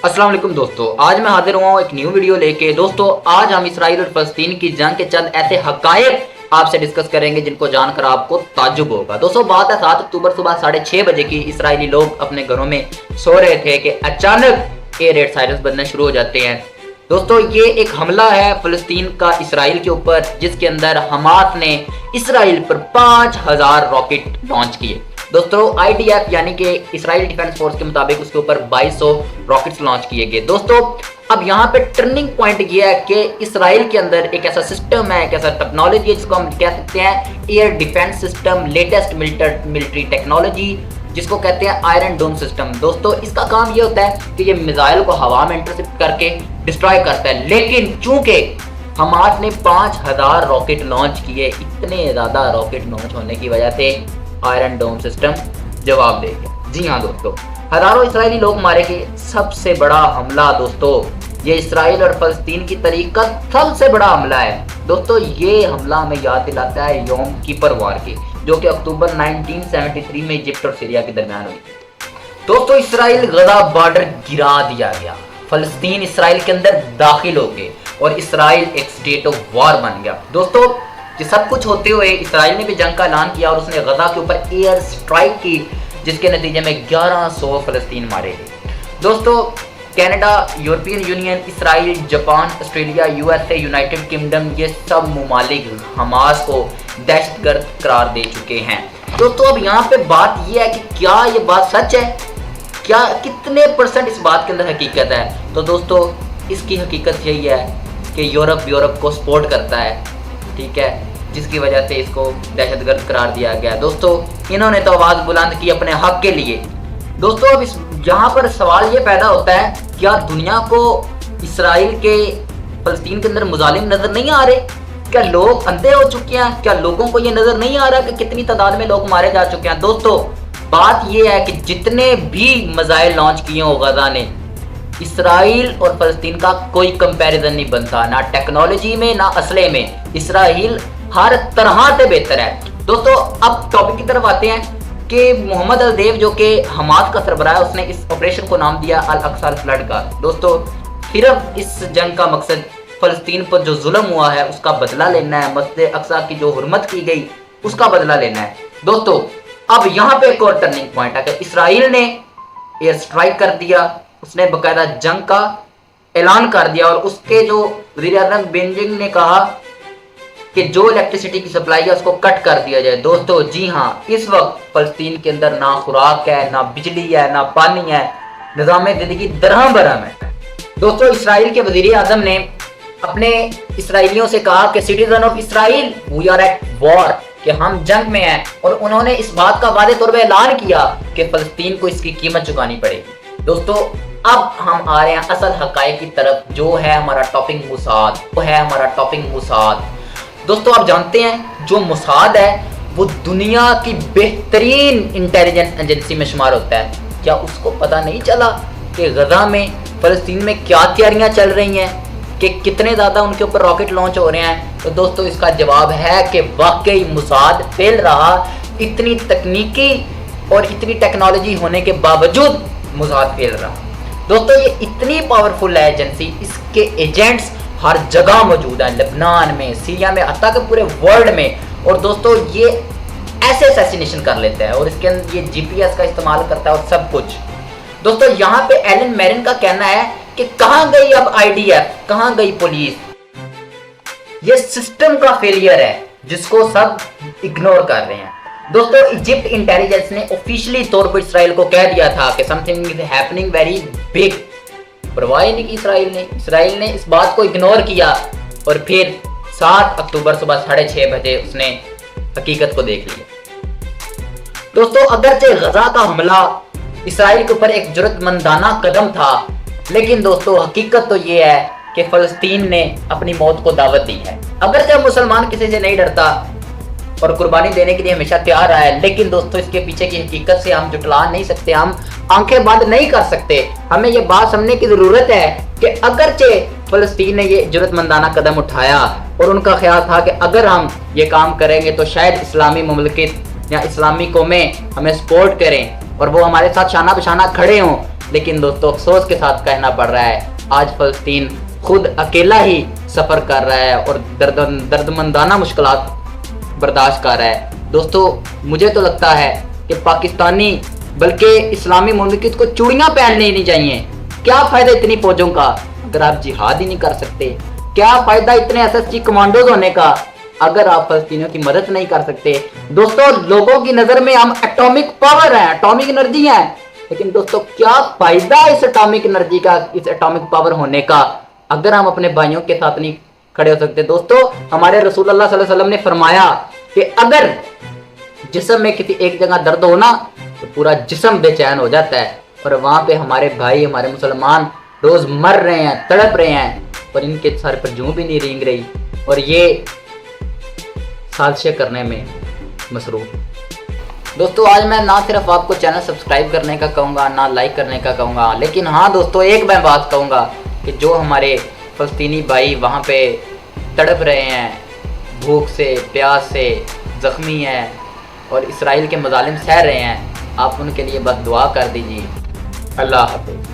अस्सलाम वालेकुम दोस्तों, आज मैं हाजिर हुआ हूँ एक न्यू वीडियो लेके। दोस्तों आज हम इसराइल और फलस्तीन की जंग के चंद ऐसे हकायक आपसे डिस्कस करेंगे जिनको जानकर आपको ताज्जुब होगा। दोस्तों बात है 7 अक्टूबर सुबह 6:30 बजे की। इसराइली लोग अपने घरों में सो रहे थे कि अचानक एयर रेड सायरन्स बजने शुरू हो जाते हैं। दोस्तों ये एक हमला है फलस्तीन का इसराइल के ऊपर, जिसके अंदर हमास ने इसराइल पर 5000 रॉकेट लॉन्च किए। दोस्तों IDF यानी कि इसराइल डिफेंस फोर्स के मुताबिक उसके ऊपर 2200 रॉकेट्स लॉन्च किए गए। दोस्तों अब यहाँ पे टर्निंग पॉइंट ये है कि इसराइल के अंदर एक ऐसा सिस्टम है, एक ऐसा टेक्नोलॉजी है जिसको हम कह सकते हैं air defence system, latest military technology, जिसको कहते हैं आयरन डोम सिस्टम। दोस्तों इसका काम ये होता है कि ये मिसाइल को हवा में इंटरसेप्ट करके डिस्ट्रॉय करता है, लेकिन चूंकि हमास ने 5000 रॉकेट लॉन्च किए, इतने ज्यादा रॉकेट लॉन्च होने की वजह से आयरन डोम सिस्टम जवाब दे गया। जी हाँ दोस्तों, हजारों इसराइली लोग मारे गए। सबसे बड़ा हमला दोस्तों ये इसराइल और फलस्तीन की तारीख का सबसे बड़ा हमला है। दोस्तों ये हमला हमें याद दिलाता है योम किपर वार की, जो कि अक्टूबर 1973 में इजिप्ट और सीरिया के दरमियान हुई। दोस्तों इसराइल गजा बॉर्डर गिरा दिया गया, फलस्तीन इसराइल के अंदर दाखिल हो गए और इसराइल एक स्टेट ऑफ वॉर बन गया। दोस्तों ये सब कुछ होते हुए इसराइल ने भी जंग का ऐलान किया और उसने गजा के ऊपर एयर स्ट्राइक की, जिसके नतीजे में 1100 फलस्तीन मारे गए। दोस्तों Canada, European union, Israel, Japan, Australia, USA, United kingdom, ये सब ममालिक हमास को दहशतगर्द करार दे चुके हैं। दोस्तों अब यहाँ पे बात ये है कि क्या ये बात सच है, क्या कितने % इस बात के अंदर हकीकत है। तो दोस्तों इसकी हकीकत यही है कि यूरोप को सपोर्ट करता है, ठीक है, जिसकी वजह से इसको दहशतगर्द करार दिया गया। दोस्तों इन्होंने तो आवाज बुलंद की अपने हक के लिए। दोस्तों अब यहाँ पर सवाल ये पैदा होता है, क्या दुनिया को इसराइल के फलस्तीन के अंदर मुजालिम नजर नहीं आ रहे? क्या लोग अंधे हो चुके हैं? क्या लोगों को ये नजर नहीं आ रहा कि कितनी तादाद में लोग मारे जा चुके हैं? दोस्तों बात ये है कि जितने भी मिसाइल लॉन्च किए हो गजा ने, इसराइल और फलस्तीन का कोई कंपैरिजन नहीं बनता, ना टेक्नोलॉजी में ना असले में। इसराइल हर तरह से बेहतर है। दोस्तों अब टॉपिक की तरफ आते हैं कि मोहम्मद अल देव जो कि हमास का सरबराह है, उसने इस ऑपरेशन को नाम दिया अल अक्सा फ्लड का। दोस्तों सिर्फ इस जंग का मकसद फलस्तीन पर जो जुल्म हुआ है उसका बदला लेना है, मस्जिद अक्सा की जो हुर्मत की गई उसका बदला लेना है। दोस्तों अब यहाँ पे एक और टर्निंग पॉइंट है कि इसराइल ने एयर स्ट्राइक कर दिया, उसने बकायदा जंग का ऐलान कर दिया और उसके जो वज़ीर आज़म बेंजिंग ने कहा कि जो इलेक्ट्रिसिटी की सप्लाई है उसको कट कर दिया जाए। दोस्तों जी हाँ, इस वक्त फलस्तीन के अंदर ना खुराक है, ना बिजली है, ना पानी है, निज़ाम ज़िंदगी दरहम बरहम है। दोस्तों इसराइल के वज़ीर आज़म ने अपने इसराइलियों से कहा कि citizen of Israel we are at war, कि हम जंग में हैं, और उन्होंने इस बात का वादे तौर पर ऐलान किया कि फलस्तीन को इसकी कीमत चुकानी पड़ेगी। दोस्तों अब हम आ रहे हैं असल हकायक की तरफ, जो है हमारा टॉपिक मुसाद, वो है हमारा टॉपिक मुसाद। दोस्तों आप जानते हैं जो मुसाद है वो दुनिया की बेहतरीन इंटेलिजेंस एजेंसी में शुमार होता है। क्या उसको पता नहीं चला कि गजा में फलस्तीन में क्या तैयारियां चल रही हैं, कि कितने ज़्यादा उनके ऊपर रॉकेट लॉन्च हो रहे हैं? तो दोस्तों इसका जवाब है कि वाकई मुसाद फेल रहा। इतनी तकनीकी और इतनी टेक्नोलॉजी होने के बावजूद मुसाद फेल रहा। दोस्तों ये इतनी पावरफुल है एजेंसी, इसके एजेंट्स हर जगह मौजूद हैं, लेबनान में, सीरिया में, हत्ता के पूरे वर्ल्ड में। और दोस्तों ये ऐसे असैसिनेशन कर लेता है और इसके अंदर ये GPS का इस्तेमाल करता है और सब कुछ। दोस्तों यहाँ पे एलन मैरिन का कहना है कि कहाँ गई अब IDF, कहाँ गई पुलिस? ये सिस्टम का फेलियर है जिसको सब इग्नोर कर रहे हैं। दोस्तों इजिप्ट इंटेलिजेंस ने ऑफिशियली तौर पर इसराइल को कह दिया था कि something is happening very big. परवाह नहीं की इसराइल ने इस बात को इग्नोर किया और फिर 7 अक्टूबर सुबह 6:30 बजे उसने हकीकत को देख लिया। दोस्तों अगरचे गजा का हमला इसराइल के ऊपर एक जुर्रतमंदाना कदम था, लेकिन दोस्तों हकीकत तो ये है कि फलस्तीन ने अपनी मौत को दावत दी है। अगरचे मुसलमान किसी से नहीं डरता और कुर्बानी देने के लिए हमेशा तैयार रहा है, लेकिन दोस्तों इसके पीछे की हकीकत से हम जुटला नहीं सकते, हम आंखें बंद नहीं कर सकते। हमें ये बात समझने की जरूरत है कि अगरचे फलस्तीन ने ये जुर्रतमंदाना कदम उठाया और उनका ख्याल था कि अगर हम ये काम करेंगे तो शायद इस्लामी मुमलिकत या इस्लामी कौमें हमें सपोर्ट करें और वो हमारे साथ शाना बशाना खड़े हों, लेकिन दोस्तों अफसोस के साथ कहना पड़ रहा है आज फ़लस्तीन खुद अकेला ही सफ़र कर रहा है और दर्दमंदाना मुश्किलात बर्दाश्त कर रहा है। दोस्तों मुझे तो लगता है कि पाकिस्तानी बल्कि इस्लामी मुल्कियत को चूड़ियाँ पहननी नहीं चाहिए। क्या फ़ायदा इतनी फौजों का अगर आप जिहाद ही नहीं कर सकते? क्या फ़ायदा इतने एसएसजी कमांडोज होने का अगर आप फ़लस्तीनियों की मदद नहीं कर सकते? दोस्तों लोगों की नज़र में हम एटॉमिक पावर हैं, एटॉमिक एनर्जी हैं, लेकिन दोस्तों क्या फ़ायदा इस एटॉमिक एनर्जी का, इस एटॉमिक पावर होने का अगर हम अपने भाइयों के साथ नहीं खड़े हो सकते? दोस्तों हमारे रसूल अल्लाह सल्लल्लाहु अलैहि वसल्लम ने फरमाया कि अगर जिस्म में किसी एक जगह दर्द हो ना तो पूरा जिस्म बेचैन हो जाता है, और वहाँ पे हमारे भाई हमारे मुसलमान रोज़ मर रहे हैं, तड़प रहे हैं, और इनके सर पर जूं भी नहीं रेंग रही और ये साजिशें करने में मसरूफ। दोस्तों आज मैं ना सिर्फ आपको चैनल सब्सक्राइब करने का कहूँगा, ना लाइक करने का कहूँगा, लेकिन हाँ दोस्तों एक मैं बात कहूँगा कि जो हमारे फ़लस्तीनी भाई वहाँ पे तड़प रहे हैं, भूख से प्यास से ज़ख्मी हैं और इसराइल के मज़ालिम सह रहे हैं, आप उनके लिए बस दुआ कर दीजिए। अल्लाह हाफ़िज़।